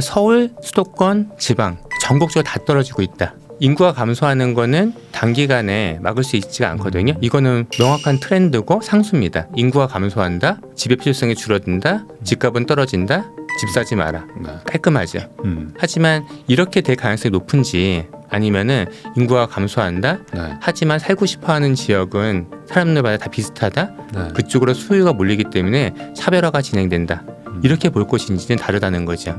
서울, 수도권, 지방 전국적으로 다 떨어지고 있다. 인구가 감소하는 거는 단기간에 막을 수 있지가 않거든요. 이거는 명확한 트렌드고 상수입니다. 인구가 감소한다, 집의 필요성이 줄어든다, 집값은 떨어진다, 집 사지 마라. 깔끔하죠. 하지만 이렇게 될 가능성이 높은지 아니면은 인구가 감소한다, 하지만 살고 싶어하는 지역은 사람들마다 다 비슷하다, 그쪽으로 수요가 몰리기 때문에 차별화가 진행된다, 이렇게 볼 것인지는 다르다는 거죠.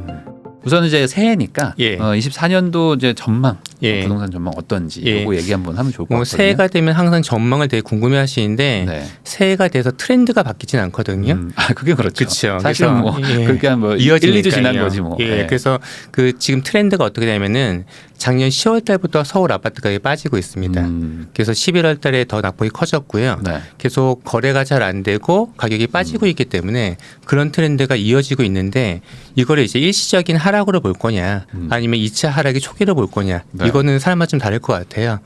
우선 이제 새해니까 24년도 이제 전망, 부동산 전망 어떤지 이거 얘기 한번 하면 좋을 것 같거든요. 새해가 되면 항상 전망을 되게 궁금해하시는데 새해가 돼서 트렌드가 바뀌진 않거든요. 그게 그렇죠. 그렇죠. 사실 뭐 그렇게 한 뭐 1, 2주 지난 거지 뭐. 그래서 그 지금 트렌드가 어떻게 되냐면은 작년 10월 달부터 서울 아파트 가격이 빠지고 있습니다. 그래서 11월 달에 더 낙폭이 커졌고요. 계속 거래가 잘 안 되고 가격이 빠지고 있기 때문에 그런 트렌드가 이어지고 있는데 이거를 이제 일시적인 하락으로 볼 거냐 아니면 2차 하락의 초기로 볼 거냐 이거는 사람마다 좀 다를 것 같아요.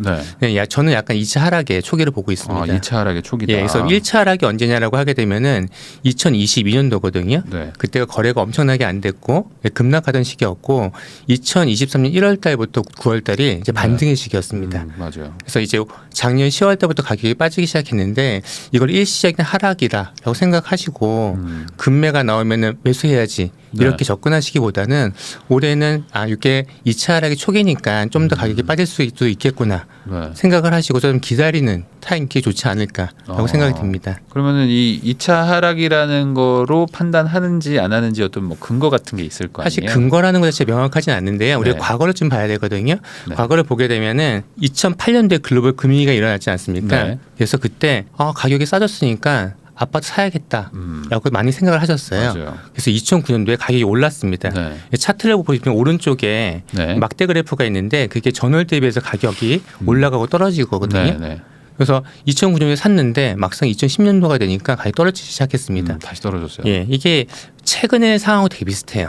저는 약간 2차 하락의 초기를 보고 있습니다. 2차 하락의 초기다. 그래서 1차 하락이 언제냐라고 하게 되면은 2022년도거든요. 그때가 거래가 엄청나게 안 됐고 급락하던 시기였고 2023년 1월 달부터 9월 달이 이제 반등의 시기였습니다. 맞아요. 그래서 이제 작년 10월 달부터 가격이 빠지기 시작했는데 이걸 일시적인 하락이라고 생각하시고 급매가 나오면은 매수해야지 이렇게 접근하시기보다는 올해는 이게 2차 하락이 초기니까 좀 더 가격이 빠질 수도 있겠구나 생각을 하시고 좀 기다리는 타임이 좋지 않을까라고 생각이 듭니다. 그러면은 이 2차 하락이라는 거로 판단하는지 안 하는지 어떤 뭐 근거 같은 게 있을 거 아니에요? 사실 근거라는 것 자체가 명확하진 않는데요. 우리가 과거를 좀 봐야 되거든요. 과거를 보게 되면은 2008년도에 글로벌 금융위기가 일어났지 않습니까? 그래서 그때 가격이 싸졌으니까 아파트 사야겠다라고 많이 생각을 하셨어요. 맞아요. 그래서 2009년도에 가격이 올랐습니다. 차트를 보시면 오른쪽에 막대 그래프가 있는데 그게 전월 대비해서 가격이 올라가고 떨어지거든요. 그래서 2009년에 샀는데 막상 2010년도가 되니까 가격이 떨어지기 시작했습니다. 다시 떨어졌어요. 이게 최근의 상황하고 되게 비슷해요.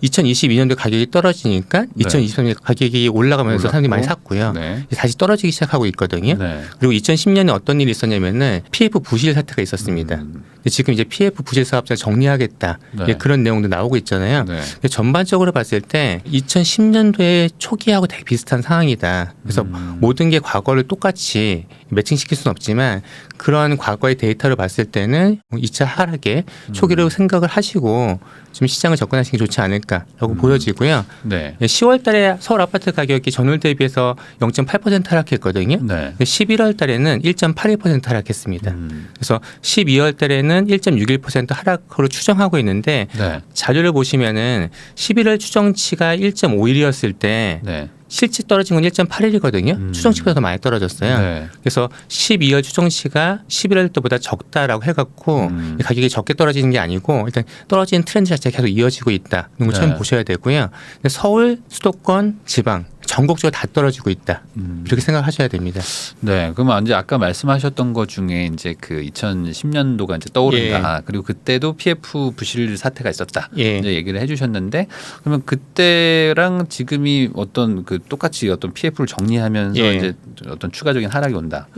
2022년도 가격이 떨어지니까 2023년 가격이 올라가면서 사람들이 많이 샀고요. 다시 떨어지기 시작하고 있거든요. 그리고 2010년에 어떤 일이 있었냐면은 PF 부실 사태가 있었습니다. 근데 지금 이제 PF 부실 사업자 정리하겠다 그런 내용도 나오고 있잖아요. 근데 전반적으로 봤을 때 2010년도의 초기하고 되게 비슷한 상황이다. 그래서 모든 게 과거를 똑같이 매칭시킬 수는 없지만 그런 과거의 데이터를 봤을 때는 2차 하락의 초기로 생각을 하시고 좀 시장을 접근하시는 게 좋지 않을까라고 보여지고요. 10월 달에 서울 아파트 가격이 전월 대비해서 0.8% 하락했거든요. 11월 달에는 1.81% 하락했습니다. 그래서 12월 달에는 1.61% 하락으로 추정하고 있는데 자료를 보시면은 11월 추정치가 1.51이었을 때 실제 떨어진 건 1.81이거든요. 추정치보다 더 많이 떨어졌어요. 그래서 12월 추정치가 11월 때보다 적다라고 해갖고 가격이 적게 떨어지는 게 아니고 일단 떨어지는 트렌드 자체가 계속 이어지고 있다. 이런 걸 처음 보셔야 되고요. 서울, 수도권, 지방 전국적으로 다 떨어지고 있다. 이렇게 생각하셔야 됩니다. 그러면 이제 아까 말씀하셨던 것 중에 이제 그 2010년도가 이제 떠오른다. 그리고 그때도 PF 부실 사태가 있었다. 이제 얘기를 해주셨는데 그러면 그때랑 지금이 어떤 그 똑같이 어떤 PF를 정리하면서 이제 어떤 추가적인 하락이 온다.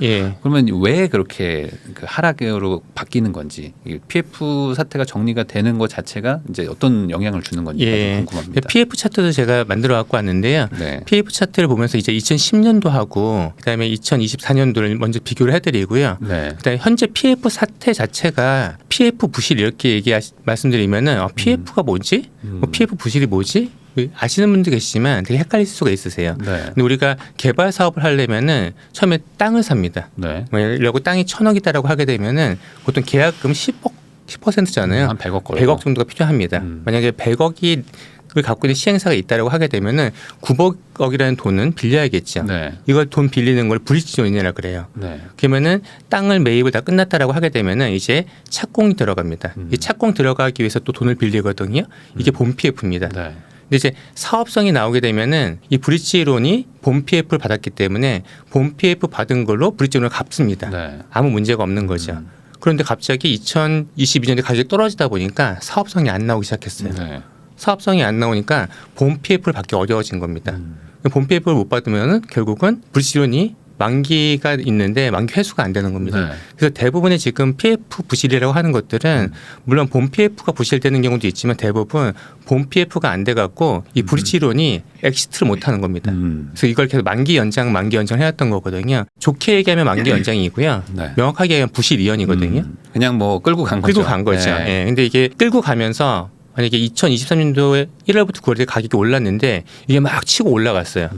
그러면 왜 그렇게 그 하락으로 바뀌는 건지 PF 사태가 정리가 되는 것 자체가 이제 어떤 영향을 주는 건지 궁금합니다. PF 차트도 제가 만들어 갖고 왔는데요. PF 차트를 보면서 이제 2010년도하고 그다음에 2024년도를 먼저 비교를 해드리고요. 그다음에 현재 PF 사태 자체가 PF 부실 이렇게 말씀드리면은 PF가 뭐지? PF 부실이 뭐지? 아시는 분도 계시지만 되게 헷갈릴 수가 있으세요. 근데 우리가 개발 사업을 하려면은 처음에 땅을 삽니다. 이러고 땅이 1,000억이다라고 하게 되면은 보통 계약금 10%잖아요. 한 100억 100억 정도가 필요합니다. 만약에 100억이 을 갖고 있는 시행사가 있다라고 하게 되면은 9억이라는 돈은 빌려야겠죠. 이걸 돈 빌리는 걸 브릿지존이라고 그래요. 그러면은 땅을 매입을 다 끝났다라고 하게 되면은 이제 착공이 들어갑니다. 이 착공 들어가기 위해서 또 돈을 빌리거든요. 이게 본 PF입니다. 근데 이제 사업성이 나오게 되면은 이 브릿지론이 본 PF를 받았기 때문에 본 PF 받은 걸로 브릿지론을 갚습니다. 아무 문제가 없는 거죠. 그런데 갑자기 2022년에 가격이 떨어지다 보니까 사업성이 안 나오기 시작했어요. 사업성이 안 나오니까 본 PF를 받기 어려워진 겁니다. 본 PF를 못 받으면 결국은 브릿지론이 만기가 있는데 만기 회수가 안 되는 겁니다. 네. 그래서 대부분의 지금 PF 부실이라고 하는 것들은 물론 본 PF가 부실되는 경우도 있지만 대부분 본 PF가 안 돼 갖고 이 브릿지론이 엑시트를 못 하는 겁니다. 그래서 이걸 계속 만기 연장 해왔던 거거든요. 좋게 얘기하면 만기 연장이고요. 네. 명확하게 얘기하면 부실 이연이거든요. 그냥 뭐 끌고 간 거죠. 끌고 간 거죠. 네. 예. 근데 이게 끌고 가면서 만약에 2023년도에 1월부터 9월에 가격이 올랐는데 이게 막 치고 올라갔어요.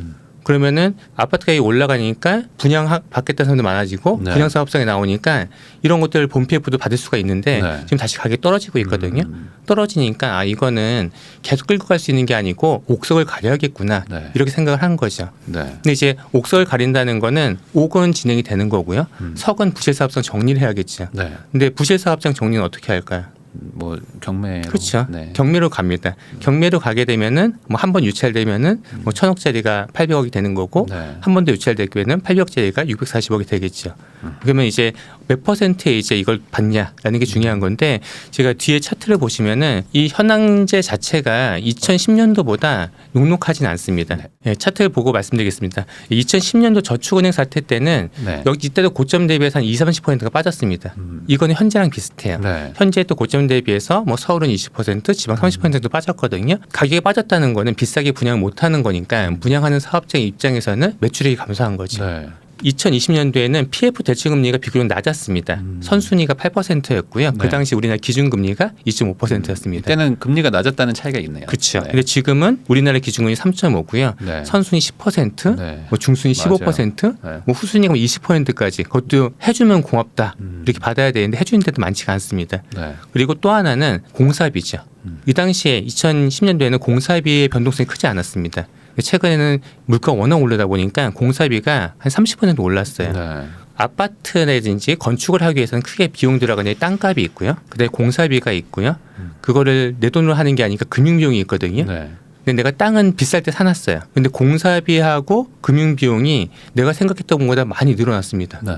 그러면은 아파트 가격이 올라가니까 분양 받겠다는 사람도 많아지고 네. 분양 사업성에 나오니까 이런 것들 본 PF도 받을 수가 있는데 네. 지금 다시 가격이 떨어지고 있거든요. 떨어지니까 아 이거는 계속 끌고 갈 수 있는 게 아니고 옥석을 가려야겠구나 네. 이렇게 생각을 한 거죠. 네. 근데 이제 옥석을 가린다는 거는 옥은 진행이 되는 거고요. 석은 부실 사업성 정리를 해야겠죠. 네. 근데 부실 사업성 정리는 어떻게 할까요? 뭐 경매로 그렇죠. 네. 경매로 갑니다. 경매로 가게 되면은 뭐 한 번 유찰되면은 뭐 1,000억짜리가 800억이 되는 거고 네. 한 번 더 유찰되면은 800억짜리가 640억이 되겠죠. 그러면 이제 몇 퍼센트에 이제 이걸 받냐라는 게 중요한 건데 제가 뒤에 차트를 보시면은 이 현황제 자체가 2010년도보다 녹록하진 않습니다. 네, 차트를 보고 말씀드리겠습니다. 2010년도 저축은행 사태 때는 네. 여기 이때도 고점 대비해서 한 20-30%가 빠졌습니다. 이거는 현재랑 비슷해요. 네. 현재 또 고점 대비해서 뭐 서울은 20%, 지방 30%도 빠졌거든요. 가격이 빠졌다는 거는 비싸게 분양을 못하는 거니까 분양하는 사업자 입장에서는 매출액이 감소한 거죠. 네. 2020년도에는 PF 대출금리가 비교적 낮았습니다. 선순위가 8%였고요. 네. 그 당시 우리나라 기준금리가 2.5%였습니다. 이때는 금리가 낮았다는 차이가 있네요. 그렇죠. 네. 근데 지금은 우리나라 기준금리 3.5고요. 네. 선순위 10%, 네. 뭐 중순위 맞아요. 15%, 네. 뭐 후순위가 20%까지 그것도 해주면 고맙다 이렇게 받아야 되는데 해주는 데도 많지가 않습니다. 네. 그리고 또 하나는 공사비죠. 이 당시에 2010년도에는 공사비의 변동성이 크지 않았습니다. 최근에는 물가가 워낙 오르다 보니까 공사비가 한 30% 올랐어요. 네. 아파트라든지 건축을 하기 위해서는 크게 비용 들어가는 땅값이 있고요. 그다음에 공사비가 있고요. 그거를 내 돈으로 하는 게 아니니까 금융비용이 있거든요. 네. 근데 내가 땅은 비쌀 때 사놨어요. 근데 공사비하고 금융비용이 내가 생각했던 것보다 많이 늘어났습니다. 네.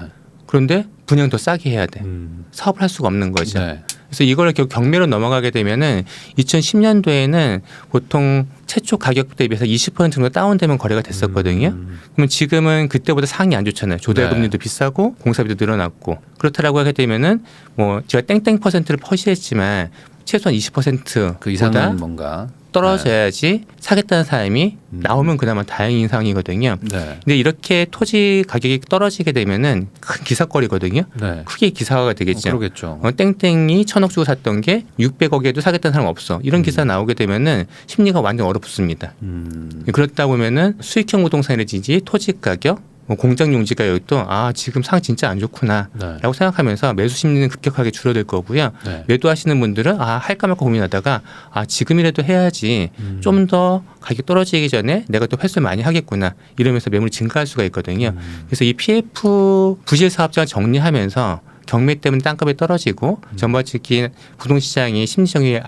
그런데 분양 더 싸게 해야 돼. 사업을 할 수가 없는 거죠. 네. 그래서 이거를 결국 경매로 넘어가게 되면은 2010년도에는 보통 최초 가격 대비해서 20% 정도 다운되면 거래가 됐었거든요. 그러면 지금은 그때보다 상황이 안 좋잖아요. 조달금리도 네. 비싸고 공사비도 늘어났고 그렇다라고 하게 되면은 뭐 제가 땡땡 퍼센트를 퍼시했지만 최소한 20%보다 그 이상은 뭔가 떨어져야지 사겠다는 사람이 나오면 그나마 다행인 상황이거든요. 네. 근데 이렇게 토지 가격이 떨어지게 되면은 큰 기사거리거든요. 네. 크게 기사화가 되겠죠. 그러겠죠. 땡땡이 1,000억 주고 샀던 게 600억에도 사겠다는 사람 없어. 이런 기사 나오게 되면은 심리가 완전 얼어붙습니다. 그렇다 보면은 수익형 부동산이라든지 토지 가격, 뭐 공장 용지 가격도 아 지금 상 진짜 안 좋구나라고 네. 생각하면서 매수 심리는 급격하게 줄어들 거고요. 네. 매도하시는 분들은 아 할까 말까 고민하다가 아 지금이라도 해야지 좀 더 가격 떨어지기 전에 내가 또 회수를 많이 하겠구나 이러면서 매물이 증가할 수가 있거든요. 그래서 이 PF 부실 사업자를 정리하면서 경매 때문에 땅값이 떨어지고 전반적인 부동시장이 심리적인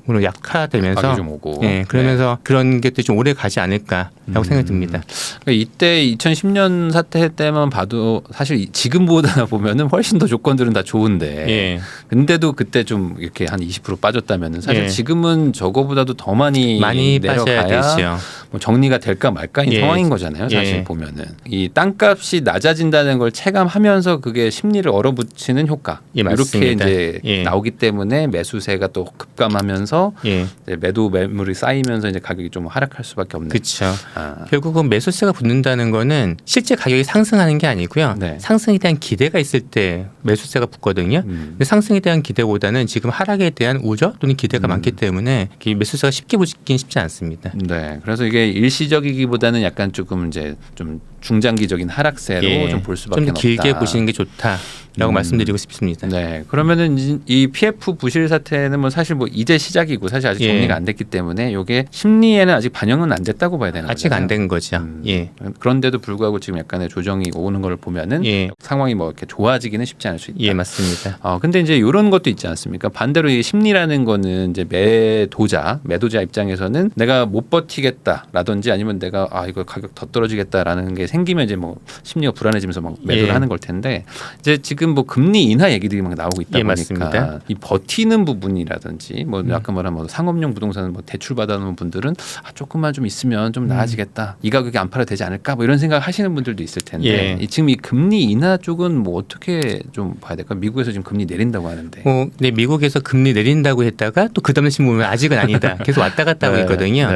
으로 약화되면서 가격이 좀 오고. 예, 그러면서 그런 것들이 좀 오래 가지 않을까라고 생각이 듭니다. 그러니까 이때 2010년 사태 때만 봐도 사실 지금보다 보면은 훨씬 더 조건들은 다 좋은데 예. 근데도 그때 좀 이렇게 한 20% 빠졌다면은 사실 예. 지금은 저거보다도 더 많이 빠져야 내려가야 되죠. 뭐 정리가 될까 말까인 예. 상황인 거잖아요. 사실 예. 보면은 이 땅값이 낮아진다는 걸 체감하면서 그게 심리를 얼어붙이는 효과 예, 이렇게 맞습니다. 이제 예. 나오기 때문에 매수세가 또 급감하면서 예. 이제 매도 매물이 쌓이면서 이제 가격이 좀 하락할 수밖에 없는. 그렇죠. 아. 결국은 매수세가 붙는다는 거는 실제 가격이 상승하는 게 아니고요. 네. 상승에 대한 기대가 있을 때 매수세가 붙거든요. 근데 상승에 대한 기대보다는 지금 하락에 대한 우려 또는 기대가 많기 때문에 이 매수세가 쉽게 붙긴 쉽지 않습니다. 네, 그래서 이게 일시적이기보다는 약간 조금 이제 좀 중장기적인 하락세로 예. 좀 볼 수밖에 좀 더 길게 없다. 보시는 게 좋다라고 말씀드리고 싶습니다. 네, 그러면은 이 PF 부실 사태는 뭐 사실 뭐 이제 시작이고 사실 아직 예. 정리가 안 됐기 때문에 이게 심리에는 아직 반영은 안 됐다고 봐야 되는 아직 거잖아요. 안 된 거죠. 예. 그런데도 불구하고 지금 약간의 조정이 오는 걸 보면은 예. 상황이 뭐 이렇게 좋아지기는 쉽지 않을 수 있다. 예, 맞습니다. 근데 이제 이런 것도 있지 않습니까? 반대로 이 심리라는 거는 이제 매도자 입장에서는 내가 못 버티겠다라든지 아니면 내가 이거 가격 더 떨어지겠다라는 게 생기면 이제 뭐 심리가 불안해지면서 막 매도를 예. 하는 걸 텐데 이제 지금 뭐 금리 인하 얘기들이 막 나오고 있다 예, 보니까 맞습니다. 이 버티는 부분이라든지 뭐 아까 말한 뭐 상업용 부동산 뭐 대출 받아놓은 분들은 조금만 좀 있으면 좀 나아지겠다. 이 가격에 안 팔아도 되지 않을까 뭐 이런 생각 하시는 분들도 있을 텐데 지금 이 금리 인하 쪽은 뭐 어떻게 좀 봐야 될까? 미국에서 지금 금리 내린다고 하는데. 네, 미국에서 금리 내린다고 했다가 또 그 다음에 보면 아직은 아니다. 계속 왔다 갔다 하고 있거든요.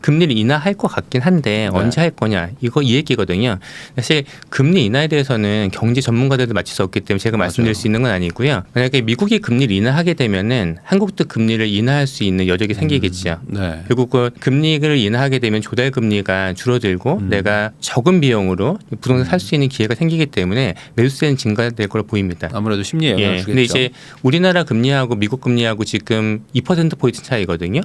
금리를 인하할 것 같긴 한데 언제 할 거냐 이거 이 얘기거든요. 사실 금리 인하에 대해서는 경제 전문가들도 맞출 수 없기 때문에 제가 말씀드릴 수 있는 건 아니고요. 만약에 미국이 금리를 인하하게 되면은 한국도 금리를 인하할 수 있는 여력이 생기겠죠. 그리고 그 금리를 인하하게 되면 조달 금리가 줄어들고 내가 적은 비용으로 부동산 살 수 있는 기회가 생기기 때문에 매수세는 증가될 걸로 보입니다. 아무래도 심리에 영향을 주겠죠. 근데 이제 우리나라 금리하고 미국 금리하고 지금 2% 포인트 차이거든요.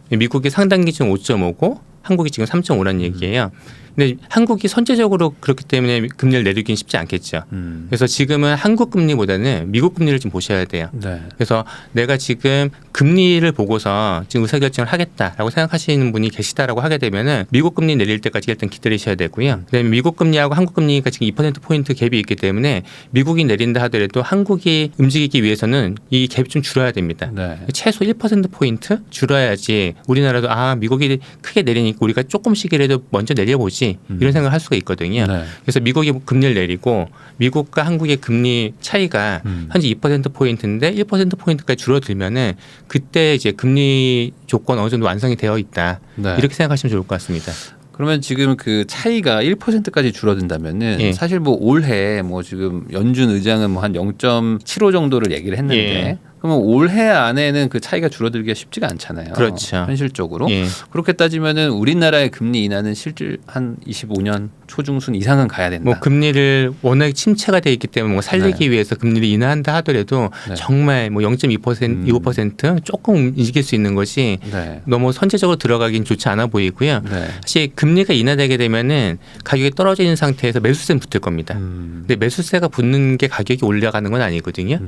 미국이 상당 기준 5.5고 한국이 지금 3.5라는 얘기예요. 근데 한국이 선제적으로 그렇기 때문에 금리를 내리긴 쉽지 않겠죠. 그래서 지금은 한국 금리보다는 미국 금리를 좀 보셔야 돼요. 그래서 내가 지금 금리를 보고서 지금 의사결정을 하겠다라고 생각하시는 분이 계시다라고 하게 되면은 미국 금리 내릴 때까지 일단 기다리셔야 되고요. 그다음에 미국 금리하고 한국 금리가 지금 2%포인트 갭이 있기 때문에 미국이 내린다 하더라도 한국이 움직이기 위해서는 이 갭이 좀 줄어야 됩니다. 최소 1%포인트 줄어야지 우리나라도 미국이 크게 내리니까 우리가 조금씩이라도 먼저 내려보지 이런 생각을 할 수가 있거든요. 그래서 미국이 금리를 내리고 미국과 한국의 금리 차이가 현재 2%포인트인데 1%포인트까지 줄어들면은 그때 이제 금리 조건 어느 정도 완성이 되어 있다. 이렇게 생각하시면 좋을 것 같습니다. 그러면 지금 그 차이가 1%까지 줄어든다면은 사실 뭐 올해 뭐 지금 연준 의장은 뭐 한 0.75 정도를 얘기를 했는데 그러면 올해 안에는 그 차이가 줄어들기가 쉽지가 않잖아요. 그렇죠. 현실적으로. 그렇게 따지면은 우리나라의 금리 인하는 실질 한 25년 초중순 이상은 가야 된다. 뭐 금리를 워낙 침체가 돼 있기 때문에 뭐 살리기 위해서 금리를 인하한다 하더라도 정말 뭐 0.2%, 25% 조금 움직일 수 있는 것이 너무 선제적으로 들어가긴 좋지 않아 보이고요. 사실 금리가 인하되게 되면은 가격이 떨어지는 상태에서 매수세는 붙을 겁니다. 근데 매수세가 붙는 게 가격이 올라가는 건 아니거든요.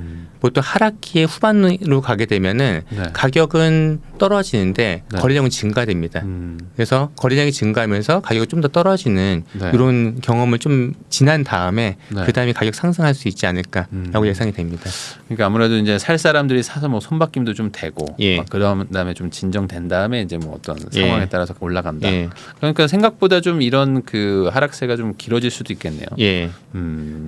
보통 하락기에 후반으로 가게 되면은 가격은 떨어지는데 거래량은 증가됩니다. 그래서 거래량이 증가하면서 가격이 좀 더 떨어지는 이런 경험을 좀 지난 다음에 그 다음에 가격 상승할 수 있지 않을까라고 예상이 됩니다. 그러니까 아무래도 이제 살 사람들이 사서 뭐 손바뀜도 좀 되고 그다음에 좀 진정된 다음에 이제 뭐 어떤 상황에 따라서 올라간다. 그러니까 생각보다 좀 이런 그 하락세가 좀 길어질 수도 있겠네요.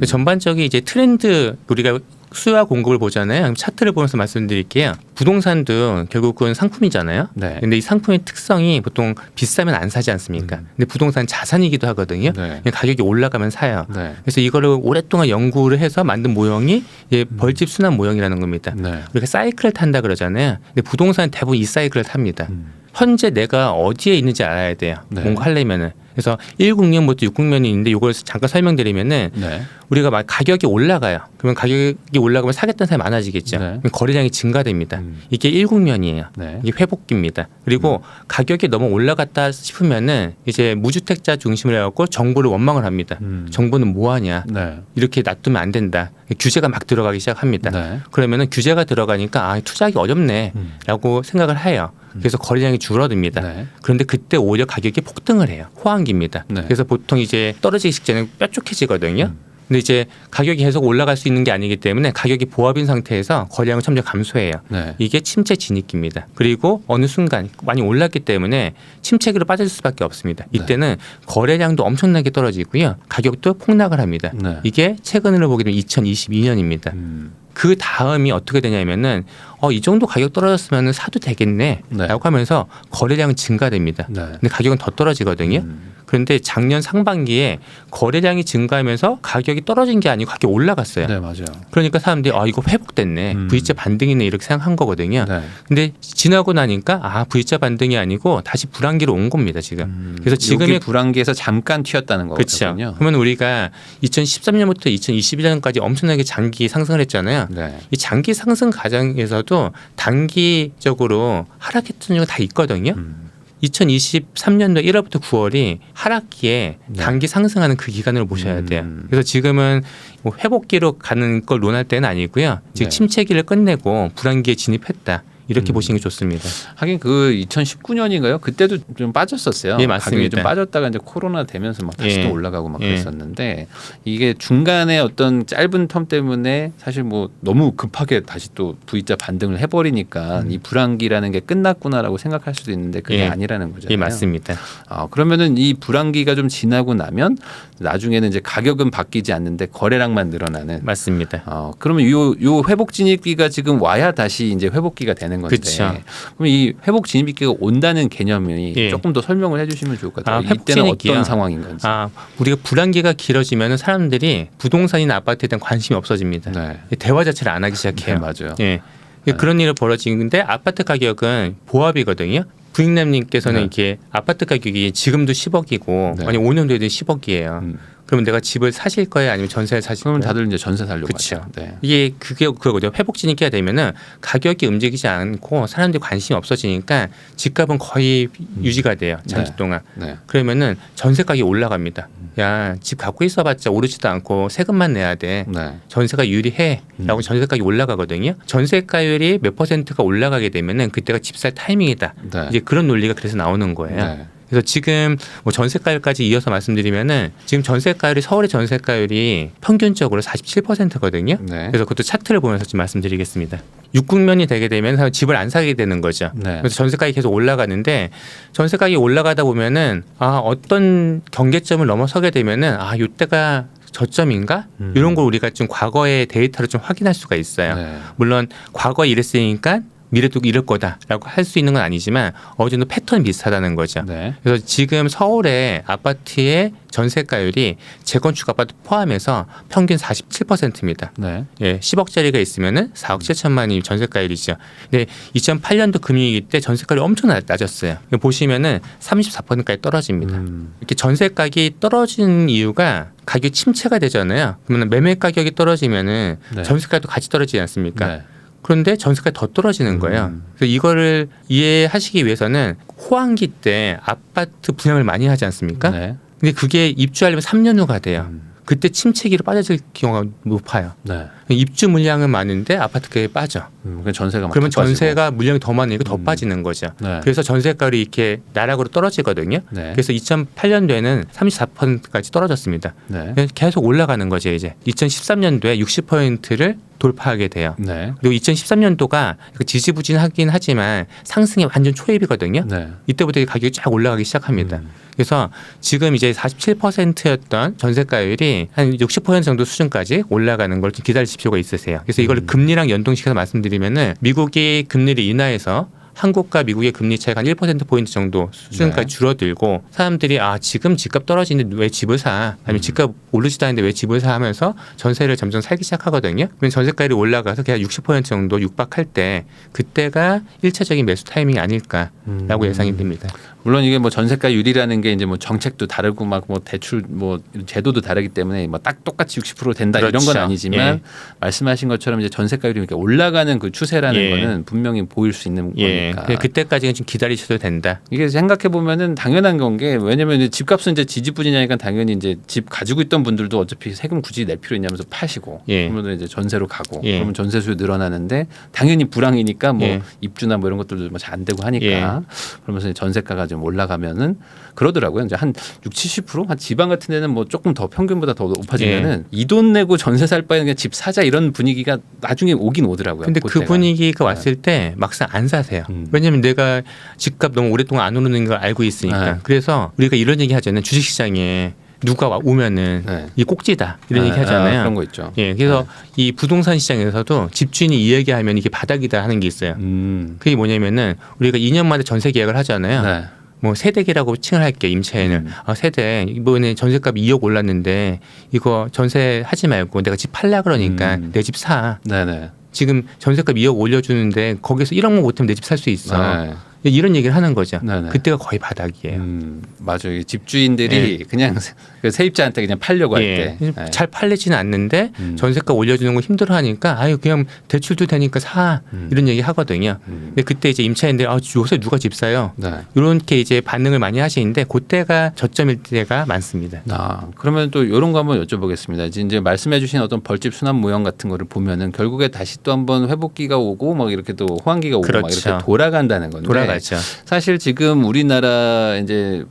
전반적인 이제 트렌드 우리가 수요와 공급을 보잖아요. 그럼 차트를 보면서 말씀드릴게요. 부동산도 결국은 상품이잖아요. 근데 이 상품의 특성이 보통 비싸면 안 사지 않습니까? 근데 부동산 자산이기도 하거든요. 가격이 올라가면 사요. 그래서 이거를 오랫동안 연구를 해서 만든 모형이 벌집 순환 모형이라는 겁니다. 우리가 사이클을 탄다 그러잖아요. 근데 부동산은 대부분 이 사이클을 탑니다. 현재 내가 어디에 있는지 알아야 돼요. 뭔가 하려면은. 그래서 1국면부터 6국면이 있는데 이걸 잠깐 설명드리면은 우리가 막 가격이 올라가요. 그러면 가격이 올라가면 사겠다는 사람이 많아지겠죠. 그럼 거래량이 증가됩니다. 이게 1국면이에요. 이게 회복기입니다. 그리고 가격이 너무 올라갔다 싶으면은 이제 무주택자 중심으로 해갖고 정부를 원망을 합니다. 정부는 뭐 하냐. 이렇게 놔두면 안 된다. 규제가 막 들어가기 시작합니다. 그러면은 규제가 들어가니까 투자하기 어렵네라고 생각을 해요. 그래서 거래량이 줄어듭니다. 그런데 그때 오히려 가격이 폭등을 해요. 호황기입니다. 그래서 보통 이제 떨어지기 직전에 뾰족해지거든요. 근데 이제 가격이 계속 올라갈 수 있는 게 아니기 때문에 가격이 보합인 상태에서 거래량은 점점 감소해요. 이게 침체 진입기입니다. 그리고 어느 순간 많이 올랐기 때문에 침체기로 빠질 수밖에 없습니다. 이때는 거래량도 엄청나게 떨어지고요. 가격도 폭락을 합니다. 이게 최근으로 보게 되면 2022년입니다. 그 다음이 어떻게 되냐면은 이 정도 가격 떨어졌으면 사도 되겠네라고 하면서 거래량은 증가됩니다. 근데 가격은 더 떨어지거든요. 그런데 작년 상반기에 거래량이 증가하면서 가격이 떨어진 게 아니고 가격이 올라갔어요. 맞아요. 그러니까 사람들이 이거 회복됐네. V자 반등이네 이렇게 생각한 거거든요. 근데 지나고 나니까 V자 반등이 아니고 다시 불황기로 온 겁니다. 지금. 그래서 지금의 불황기에서 잠깐 튀었다는 거거든요. 그렇죠. 그러면 우리가 2013년부터 2021년까지 엄청나게 장기 상승을 했잖아요. 이 장기 상승 과정에서도 단기적으로 하락했던 경우가 다 있거든요. 2023년도 1월부터 9월이 하락기에 단기 상승하는 그 기간을 보셔야 돼요. 그래서 지금은 뭐 회복기로 가는 걸 논할 때는 아니고요. 지금 침체기를 끝내고 불황기에 진입했다. 이렇게 보시는 게 좋습니다. 하긴 그 2019년인가요? 그때도 좀 빠졌었어요. 예, 맞습니다. 가격이 좀 빠졌다가 이제 코로나 되면서 막 다시 예. 또 올라가고 막 예. 그랬었는데 이게 중간에 어떤 짧은 텀 때문에 사실 뭐 너무 급하게 다시 또 V자 반등을 해버리니까 이 불황기라는 게 끝났구나라고 생각할 수도 있는데 그게 예. 아니라는 거잖아요. 예, 맞습니다. 그러면은 이 불황기가 좀 지나고 나면 나중에는 이제 가격은 바뀌지 않는데 거래량만 늘어나는. 맞습니다. 그러면 요 회복 진입기가 지금 와야 다시 이제 회복기가 되는 건데. 그쵸. 그럼 이 회복 진입기가 온다는 개념이 예. 조금 더 설명을 해주시면 좋을 것 같아요. 회복 이때는 진입기요? 어떤 상황인 건지. 우리가 불황기가 길어지면 사람들이 부동산이나 아파트에 대한 관심이 없어집니다. 네. 대화 자체를 안 하기 시작해요. 네, 맞아요. 예. 그런 일이 벌어지는데 아파트 가격은 보합이거든요. 부익남님께서는 네. 이렇게 아파트 가격이 지금도 10억이고 네. 아니 5년 뒤에도 10억이에요. 그러면 내가 집을 사실 거예요, 아니면 전세를 사실 거예요? 그러면 다들 이제 전세 살려고 그렇죠. 하죠. 네. 이게 그거거든요. 회복 진입기가 되면은 가격이 움직이지 않고 사람들이 관심이 없어지니까 집값은 거의 유지가 돼요. 장기 네. 동안. 네. 그러면은 전세 가격이 올라갑니다. 야, 집 갖고 있어봤자 오르지도 않고 세금만 내야 돼. 네. 전세가 유리해라고 전세 가격이 올라가거든요. 전세가율이 몇 퍼센트가 올라가게 되면은 그때가 집 살 타이밍이다. 네. 이제 그런 논리가 그래서 나오는 거예요. 네. 그래서 지금 뭐 전세가율까지 이어서 말씀드리면은 지금 전세가율이 서울의 전세가율이 평균적으로 47%거든요. 네. 그래서 그것도 차트를 보면서 좀 말씀드리겠습니다. 육국면이 되게 되면 집을 안 사게 되는 거죠. 네. 그래서 전세가격이 계속 올라가는데 전세가격이 올라가다 보면은 어떤 경계점을 넘어서게 되면은 이때가 저점인가? 이런 걸 우리가 좀 과거의 데이터를 좀 확인할 수가 있어요. 네. 물론 과거에 이랬으니까 미래도 이럴 거다라고 할 수 있는 건 아니지만 어느 정도 패턴이 비슷하다는 거죠. 네. 그래서 지금 서울의 아파트의 전세가율이 재건축 아파트 포함해서 평균 47%입니다. 네. 예, 10억짜리가 있으면은 4억 7천만이 전세가율이죠. 근데 2008년도 금융위기 때 전세가율이 엄청 낮았어요. 보시면은 34%까지 떨어집니다. 이렇게 전세가격이 떨어지는 이유가 가격 침체가 되잖아요. 그러면 매매 가격이 떨어지면은 네. 전세가도 같이 떨어지지 않습니까? 네. 그런데 전세가 더 떨어지는 거예요. 그래서 이거를 이해하시기 위해서는 호황기 때 아파트 분양을 많이 하지 않습니까? 네. 근데 그게 입주하려면 3년 후가 돼요. 그때 침체기로 빠져질 경우가 높아요. 네. 입주 물량은 많은데 아파트 가격이 빠져. 그러니까 전세가 막 그러면 더 빠지고. 전세가 물량이 더 많으니까 더 빠지는 거죠. 네. 그래서 전세가율이 이렇게 나락으로 떨어지거든요. 네. 그래서 2008년도에는 34%까지 떨어졌습니다. 네. 계속 올라가는 거죠. 이제 2013년도에 60%를 돌파하게 돼요. 네. 그리고 2013년도가 지지부진하긴 하지만 상승의 완전 초입이거든요. 네. 이때부터 가격이 쫙 올라가기 시작합니다. 그래서 지금 이제 47%였던 전세가율이 한 60% 정도 수준까지 올라가는 걸 좀 기다릴 필요가 있으세요. 그래서 이걸 금리랑 연동시켜서 말씀드리면은 미국이 금리를 인하해서 한국과 미국의 금리 차이가 한 1%포인트 정도 수준까지 네. 줄어들고 사람들이 지금 집값 떨어지는데 왜 집을 사? 아니면 집값 오르지도 않는데 왜 집을 사? 하면서 전세를 점점 살기 시작하거든요. 그러면 전세가율이 올라가서 그냥 60% 정도 육박할 때 그때가 1차적인 매수 타이밍이 아닐까라고 예상이 됩니다. 물론 이게 뭐 전세가율이라는 게 이제 뭐 정책도 다르고 막 뭐 대출 뭐 제도도 다르기 때문에 뭐 딱 똑같이 60% 된다 이런 건 그렇죠. 아니지만 예. 말씀하신 것처럼 이제 전세가율이 이렇게 올라가는 그 추세라는 예. 거는 분명히 보일 수 있는 거니까. 그때까지는 좀 기다리셔도 된다. 이게 생각해 보면은 당연한 건 게 왜냐면 이제 집값은 이제 지지부진하니까 당연히 이제 집 가지고 있던 분들도 어차피 세금 굳이 낼 필요 있냐면서 파시고 예. 그러면 이제 전세로 가고 예. 그러면 전세 수요 늘어나는데 당연히 불황이니까 뭐 예. 입주나 뭐 이런 것들도 뭐 잘 안 되고 하니까 예. 그러면서 이제 전세가가 좀 올라가면은 그러더라고요. 이제 한 60-70%? 한 지방 같은 데는 뭐 조금 더 평균보다 더 높아지면은 이 돈 내고 전세 살 바에는 그냥 집 사자 이런 분위기가 나중에 오긴 오더라고요. 근데 그 그때가. 분위기가 왔을 때 막상 안 사세요. 왜냐하면 내가 집값 너무 오랫동안 안 오르는 걸 알고 있으니까. 네. 그래서 우리가 이런 얘기 하잖아요. 주식시장에 누가 오면은 네. 이 꼭지다 이런 얘기 하잖아요. 그런 거 있죠. 예, 그래서 이 부동산 시장에서도 집주인이 이 얘기하면 이게 바닥이다 하는 게 있어요. 그게 뭐냐면은 우리가 2년 만에 전세 계약을 하잖아요. 네. 뭐 세대기라고 칭을 할게 임차에는 세대 이번에 전세값 2억 올랐는데 이거 전세 하지 말고 내가 집 팔라 그러니까 내 집 사. 네네. 지금 전세값 2억 올려주는데 거기서 1억만 못하면 내 집 살 수 있어. 네. 이런 얘기를 하는 거죠. 네네. 그때가 거의 바닥이에요. 맞아요. 집주인들이 그냥 세입자한테 그냥 팔려고 할 때 잘 팔리지는 않는데 전세가 올려주는 거 힘들어하니까 아유 그냥 대출도 되니까 사 이런 얘기 하거든요. 근데 그때 이제 임차인들이 요새 누가 집 사요? 이렇게 이제 반응을 많이 하시는데 그때가 저점일 때가 많습니다. 그러면 또 이런 거 한번 여쭤보겠습니다. 이제 말씀해주신 어떤 벌집 순환 모형 같은 거를 보면은 결국에 다시 또 한번 회복기가 오고 막 이렇게 또 호황기가 오고 그렇죠. 막 이렇게 돌아간다는 건데 돌아가죠. 사실 지금 우리나라 이제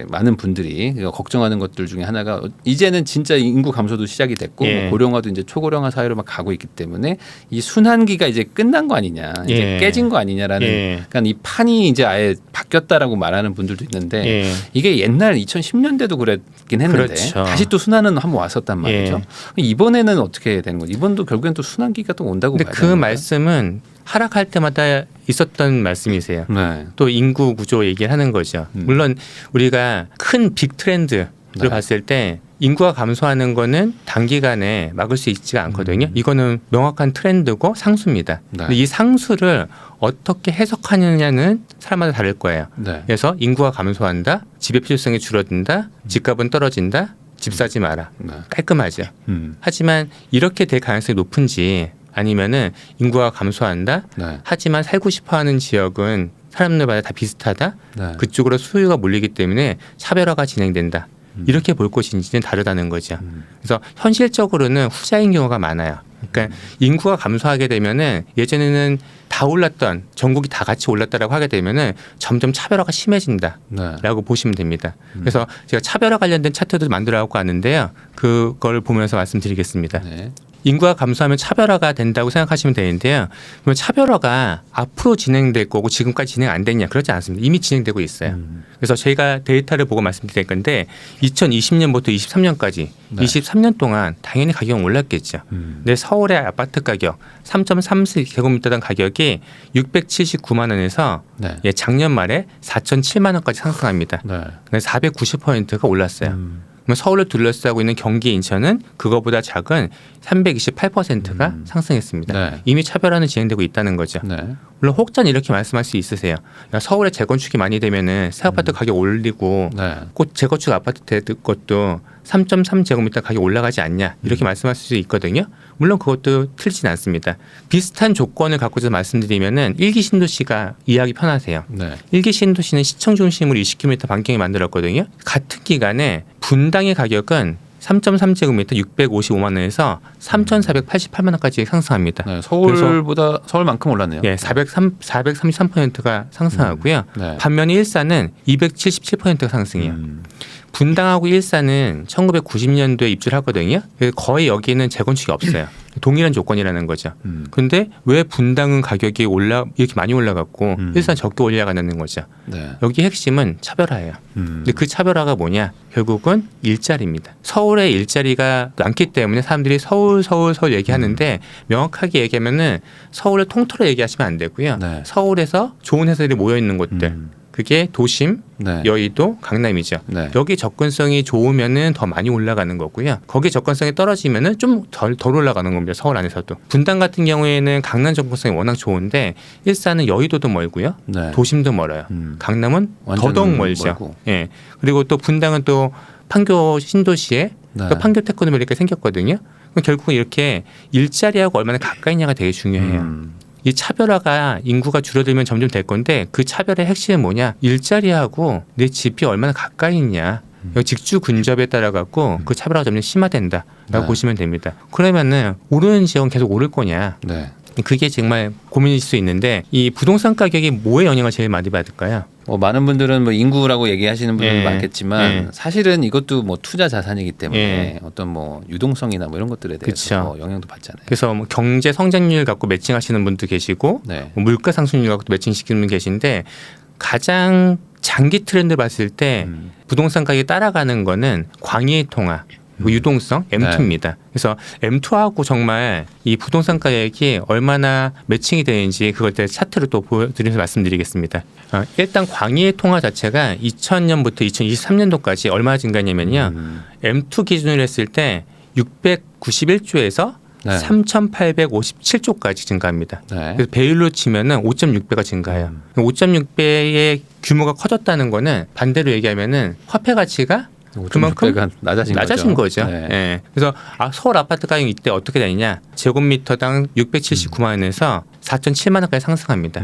많은 분들이 걱정하는 것들 중에 하나가 이제는 진짜 인구 감소도 시작이 됐고 뭐 고령화도 이제 초고령화 사회로 막 가고 있기 때문에 이 순환기가 이제 끝난 거 아니냐, 이제 깨진 거 아니냐라는 그러니까 이 판이 이제 아예 바뀌었다라고 말하는 분들도 있는데 이게 옛날 2010년대도 그랬긴 했는데 그렇죠. 다시 또 순환은 한번 왔었단 말이죠. 이번에는 어떻게 되는 거죠? 이번도 결국엔 또 순환기가 또 온다고 봐야 근데 되는 그 건가요? 말씀은 하락할 때마다 있었던 말씀이세요. 네. 또 인구 구조 얘기를 하는 거죠. 물론 우리가 큰 빅 트렌드를 봤을 때 인구가 감소하는 거는 단기간에 막을 수 있지가 않거든요. 이거는 명확한 트렌드고 상수입니다. 근데 이 상수를 어떻게 해석하느냐는 사람마다 다를 거예요. 그래서 인구가 감소한다, 집의 필요성이 줄어든다, 집값은 떨어진다, 집 사지 마라. 깔끔하죠. 하지만 이렇게 될 가능성이 높은지 아니면은 인구가 감소한다. 하지만 살고 싶어하는 지역은 사람들마다 다 비슷하다. 그쪽으로 수요가 몰리기 때문에 차별화가 진행된다. 이렇게 볼 것인지는 다르다는 거죠. 그래서 현실적으로는 후자인 경우가 많아요. 그러니까 인구가 감소하게 되면은 예전에는 다 올랐던 전국이 다 같이 올랐다라고 하게 되면은 점점 차별화가 심해진다라고 보시면 됩니다. 그래서 제가 차별화 관련된 차트도 만들어갖고 왔는데요. 그걸 보면서 말씀드리겠습니다. 인구가 감소하면 차별화가 된다고 생각하시면 되는데요. 그러면 차별화가 앞으로 진행될 거고 지금까지 진행 안 됐냐? 그렇지 않습니다. 이미 진행되고 있어요. 그래서 저희가 데이터를 보고 말씀드릴 건데 2020년부터 23년까지 23년 동안 당연히 가격은 올랐겠죠. 근데 서울의 아파트 가격 3.3제곱미터당 가격이 679만 원에서 작년 말에 4,007만 원까지 상승합니다. 490%가 올랐어요. 서울을 둘러싸고 있는 경기 인천은 그거보다 작은 328%가 상승했습니다. 이미 차별화는 진행되고 있다는 거죠. 물론 혹자는 이렇게 말씀할 수 있으세요. 야, 서울에 재건축이 많이 되면은 새 아파트 가격 올리고 꼭 재건축 아파트 될 것도 3.3제곱미터 가격 올라가지 않냐 이렇게 말씀하실 수 있거든요. 물론 그것도 틀리진 않습니다. 비슷한 조건을 갖고서 말씀드리면은 일기 신도시가 이해하기 편하세요. 일기 신도시는 시청 중심으로 20km 반경에 만들었거든요. 같은 기간에 분당의 가격은 3.3제곱미터 655만 원에서 3,488만 원까지 상승합니다. 서울보다 서울만큼 올랐네요. 433%가 상승하고요. 반면에 일산은 277%가 상승해요. 분당하고 일산은 1990년도에 입주를 하거든요. 거의 여기는 재건축이 없어요. 동일한 조건이라는 거죠. 그런데 왜 분당은 가격이 이렇게 많이 올라갔고 일산 적게 올라가는 거죠. 여기 핵심은 차별화예요. 근데 그 차별화가 뭐냐? 결국은 일자리입니다. 서울에 일자리가 많기 때문에 사람들이 서울 얘기하는데 명확하게 얘기하면은 서울을 통틀어 얘기하시면 안 되고요. 서울에서 좋은 회사들이 모여 있는 곳들. 그게 도심, 여의도, 강남이죠. 여기 접근성이 좋으면은 더 많이 올라가는 거고요. 거기 접근성이 떨어지면은 좀 덜 올라가는 겁니다. 서울 안에서도. 분당 같은 경우에는 강남 접근성이 워낙 좋은데 일산은 여의도도 멀고요. 도심도 멀어요. 강남은 더더욱 멀죠. 그리고 또 분당은 또 판교 신도시에 판교 테크노밸리가 생겼거든요. 결국은 이렇게 일자리하고 얼마나 가까이 있냐가 되게 중요해요. 이 차별화가 인구가 줄어들면 점점 될 건데 그 차별의 핵심은 뭐냐? 일자리하고 내 집이 얼마나 가까이 있냐. 직주 근접에 따라 갖고 그 차별화가 점점 심화된다라고 보시면 됩니다. 그러면은 오르는 지역은 계속 오를 거냐? 그게 정말 고민일 수 있는데 이 부동산 가격이 뭐에 영향을 제일 많이 받을까요? 많은 분들은 인구라고 얘기하시는 분들도 많겠지만 사실은 이것도 투자 자산이기 때문에 어떤 유동성이나 이런 것들에 대해서 영향도 받잖아요. 그래서 경제 성장률 갖고 매칭하시는 분도 계시고 물가 상승률 갖고 매칭시키는 분 계신데 가장 장기 트렌드 봤을 때 부동산 가격이 따라가는 거는 광의의 통화. 유동성 M2입니다. 그래서 M2하고 정말 이 부동산 가격이 얼마나 매칭이 되는지 그걸 차트를 또 보여드리면서 말씀드리겠습니다. 일단 광의의 통화 자체가 2000년부터 2023년도까지 얼마 증가했냐면요. M2 기준으로 했을 때 691조에서 네. 3,857조까지 증가합니다. 네. 그래서 배율로 치면은 5.6배가 증가해요. 5.6배의 규모가 커졌다는 거는 반대로 얘기하면은 화폐 가치가 그만큼 낮아진 거죠. 네. 예. 그래서 서울 아파트 가격이 이때 어떻게 되느냐? 제곱미터당 679만 원에서 4,007만 원까지 상승합니다.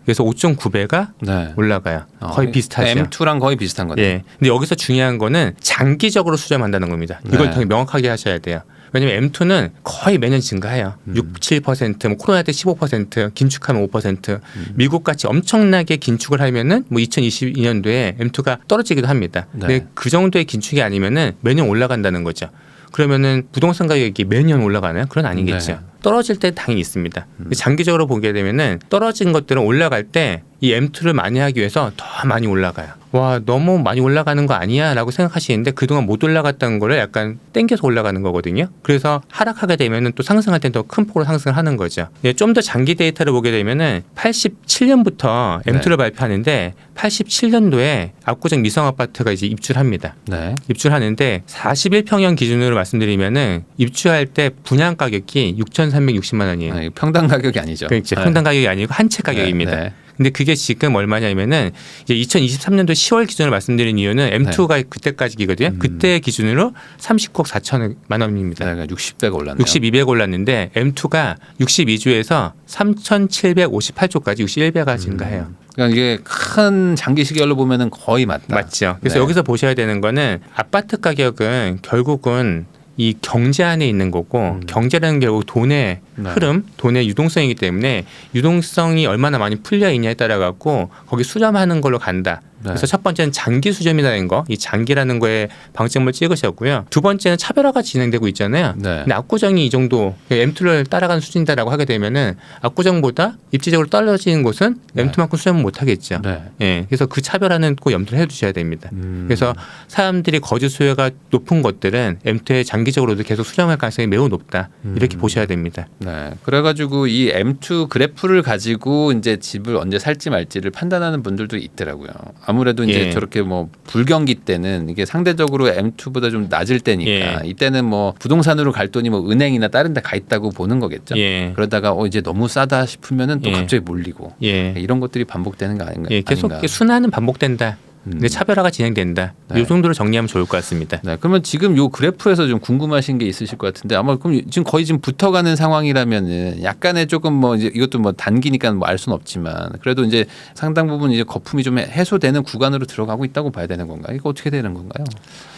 그래서 5.9배가 네. 올라가요. 거의 비슷하죠. M2랑 거의 비슷한 거네요. 예. 근데 여기서 중요한 거는 장기적으로 수렴한다는 겁니다. 이걸 네. 되게 명확하게 하셔야 돼요. 왜냐하면 M2는 거의 매년 증가해요. 6, 7%, 뭐 코로나 때 15%, 긴축하면 5%. 미국 같이 엄청나게 긴축을 하면은 뭐 2022년도에 M2가 떨어지기도 합니다. 네. 근데 그 정도의 긴축이 아니면은 매년 올라간다는 거죠. 그러면은 부동산 가격이 매년 올라가나요? 그건 아니겠죠. 네. 떨어질 때 당연히 있습니다. 장기적으로 보게 되면은 떨어진 것들은 올라갈 때 이 M2를 많이 하기 위해서 더 많이 올라가요. 와, 너무 많이 올라가는 거 아니야? 라고 생각하시는데 그동안 못 올라갔던 거를 약간 땡겨서 올라가는 거거든요. 그래서 하락하게 되면은 또 상승할 때 더 큰 폭으로 상승을 하는 거죠. 좀 더 장기 데이터를 보게 되면은 87년부터 M2를 네. 발표하는데 87년도에 압구정 미성 아파트가 이제 입주합니다. 네. 입주하는데 41평형 기준으로 말씀드리면은 입주할 때 분양 가격이 6,360만 원이에요. 아, 평당 가격이 아니죠. 그렇죠. 평당 가격이 아니고 한 채 가격입니다. 네. 근데 그게 지금 얼마냐면은 이제 2023년도 10월 기준으로 말씀드린 이유는 M2가 그때까지거든요. 그때 기준으로 39억 4천만 원입니다. 네, 60배가 올랐네요. 62배가 올랐는데 M2가 62주에서 3,758조까지 61배가 증가해요. 그러니까 이게 큰 장기 시계열로 보면은 거의 맞다. 맞죠. 그래서 네. 여기서 보셔야 되는 거는 아파트 가격은 결국은 이 경제 안에 있는 거고 경제라는 게 결국 돈의 네. 흐름, 돈의 유동성이기 때문에 유동성이 얼마나 많이 풀려 있냐에 따라 갖고 거기 수렴하는 걸로 간다. 네. 그래서 첫 번째는 장기 수렴이라는 거, 이 장기라는 거에 방점을 찍으셨고요. 두 번째는 차별화가 진행되고 있잖아요. 네. 근데 압구정이 이 정도 M2를 따라가는 수준이다라고 하게 되면은 압구정보다 입지적으로 떨어지는 곳은 네. M2만큼 수렴을 못 하겠죠. 네. 예, 그래서 그 차별화는 꼭 염두를 해두셔야 됩니다. 그래서 사람들이 거주 수요가 높은 것들은 M2에 장기적으로도 계속 수렴할 가능성이 매우 높다. 이렇게 보셔야 됩니다. 네. 그래가지고 이 M2 그래프를 가지고 이제 집을 언제 살지 말지를 판단하는 분들도 있더라고요. 아무래도 이제 예. 저렇게 뭐 불경기 때는 이게 상대적으로 M2보다 좀 낮을 때니까 예. 이때는 뭐 부동산으로 갈 돈이 뭐 은행이나 다른 데 가 있다고 보는 거겠죠. 예. 그러다가 이제 너무 싸다 싶으면은 또 예. 갑자기 몰리고 예. 이런 것들이 반복되는 거 아닌가? 예, 계속 아닌가. 순환은 반복된다. 근데 차별화가 진행된다. 네. 이 정도로 정리하면 좋을 것 같습니다. 네, 그러면 지금 요 그래프에서 좀 궁금하신 게 있으실 것 같은데 아마 그럼 지금 거의 지금 붙어가는 상황이라면은 약간의 조금 뭐 이제 이것도 뭐 단기니까 뭐 알 수는 없지만 그래도 이제 상당 부분 이제 거품이 좀 해소되는 구간으로 들어가고 있다고 봐야 되는 건가요? 이거 어떻게 되는 건가요?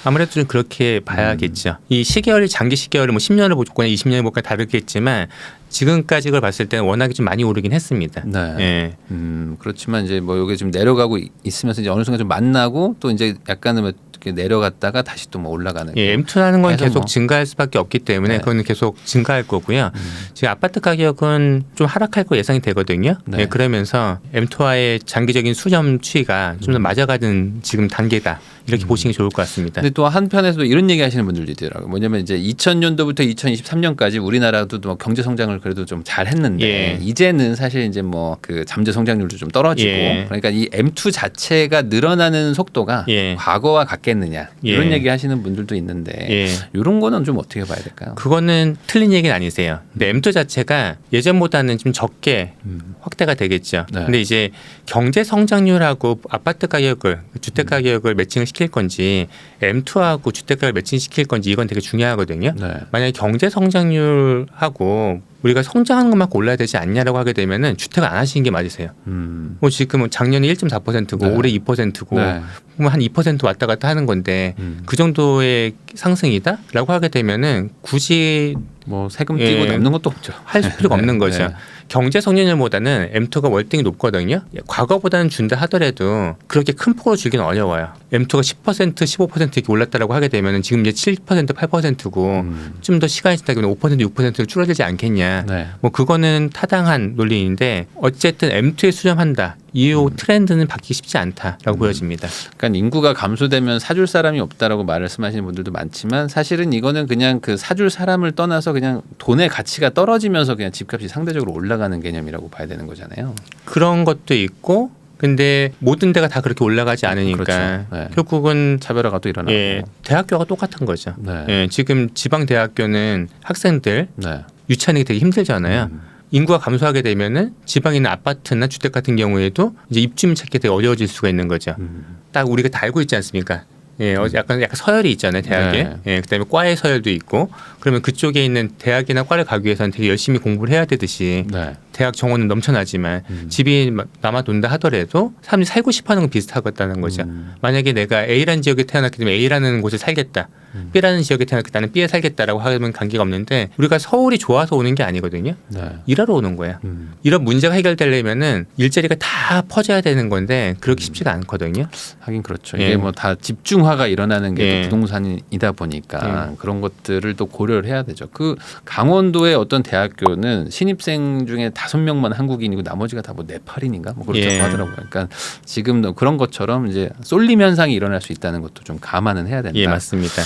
아무래도 좀 그렇게 봐야겠죠. 이 시계열이 장기 시계열을 뭐 10년을 보거나 20년을 보거나 다르겠지만 지금까지 걸 봤을 때는 워낙에 좀 많이 오르긴 했습니다. 네. 예. 그렇지만 이제 뭐 여기 좀 내려가고 있으면서 이제 어느 순간 좀 만나고 또 이제 약간은 뭐 이렇게 내려갔다가 다시 또 뭐 올라가는. 예, M2라는 건 해서 계속 뭐. 증가할 수밖에 없기 때문에 네. 그건 계속 증가할 거고요. 지금 아파트 가격은 좀 하락할 거 예상이 되거든요. 네. 예, 그러면서 M2와의 장기적인 수렴 추이가 좀 더 맞아가는 지금 단계다. 이렇게 보시는 게 좋을 것 같습니다. 근데 또 한편에서도 이런 얘기 하시는 분들도 있더라고요. 뭐냐면 이제 2000년도부터 2023년까지 우리나라도 뭐 경제 성장을 그래도 좀 잘 했는데 예. 이제는 사실 이제 뭐 그 잠재 성장률도 좀 떨어지고 예. 그러니까 이 M2 자체가 늘어나는 속도가 예. 과거와 같겠느냐 이런 예. 얘기 하시는 분들도 있는데 예. 이런 거는 좀 어떻게 봐야 될까요? 그거는 틀린 얘기는 아니세요. 근데 M2 자체가 예전보다는 좀 적게 확대가 되겠죠. 네. 근데 이제 경제 성장률하고 아파트 가격을 주택 가격을 매칭을 시킬 건지 M2하고 주택 가격을 매칭시킬 건지 이건 되게 중요하거든요. 네. 만약에 경제 성장률하고 우리가 성장하는 것만큼 올라야 되지 않냐라고 하게 되면은 주택을 안 하시는 게 맞으세요. 뭐 지금 작년에 1.4%고 네. 올해 2%고 네. 그러면 한 2% 왔다 갔다 하는 건데 그 정도의 상승이다라고 하게 되면은 굳이 뭐 세금 띄고 예. 남는 것도 없죠. 할 필요가 없는 거죠. 네. 경제 성장률보다는 M2가 월등히 높거든요. 과거보다는 준다 하더라도 그렇게 큰 폭으로 줄기는 어려워요. M2가 10% 15% 이렇게 올랐다라고 하게 되면 지금 이제 7% 8%고 좀 더 시간이 지나게 되면 5% 6%로 줄어들지 않겠냐. 네. 뭐 그거는 타당한 논리인데 어쨌든 M2에 수렴한다. 이 트렌드는 바뀌기 쉽지 않다라고 보여집니다. 그러니까 인구가 감소되면 사줄 사람이 없다라고 말씀하시는 분들도 많지만 사실은 이거는 그냥 그 사줄 사람을 떠나서 그냥 돈의 가치가 떨어지면서 그냥 집값이 상대적으로 올라가는 개념이라고 봐야 되는 거잖아요. 그런 것도 있고 근데 모든 데가 다 그렇게 올라가지 않으니까 그렇죠. 네. 결국은 차별화가 또 일어나고. 예, 대학교가 똑같은 거죠. 네. 예, 지금 지방 대학교는 학생들 네. 유치하는 게 되게 힘들잖아요. 인구가 감소하게 되면은 지방에 있는 아파트나 주택 같은 경우에도 이제 입주민 찾기 되게 어려워질 수가 있는 거죠. 딱 우리가 다 알고 있지 않습니까? 예, 약간 서열이 있잖아요, 대학에. 네. 예, 그다음에 과의 서열도 있고. 그러면 그쪽에 있는 대학이나 과를 가기 위해서는 되게 열심히 공부를 해야 되듯이 네. 대학 정원은 넘쳐나지만 집이 남아돈다 하더라도 사람들이 살고 싶어하는 건 비슷하겠다는 거죠. 만약에 내가 A라는 지역에 태어났기 때문에 A라는 곳에 살겠다. B라는 지역에 태어났기 때문에 나는 B에 살겠다라고 하면 관계가 없는데 우리가 서울이 좋아서 오는 게 아니거든요. 네. 일하러 오는 거야. 이런 문제가 해결되려면은 일자리가 다 퍼져야 되는 건데 그렇게 쉽지가 않거든요. 하긴 그렇죠. 예. 이게 뭐 다 집중화가 일어나는 게 예. 또 부동산이다 보니까 그런 것들을 또 고려를 해야 되죠. 그 강원도의 어떤 대학교는 신입생 중에 5명만 한국인이고 나머지가 다 뭐 네팔인인가 뭐 그렇다고 예. 하더라고요. 그러니까 지금 그런 것처럼 이제 쏠림 현상이 일어날 수 있다는 것도 좀 감안은 해야 된다. 예, 맞습니다.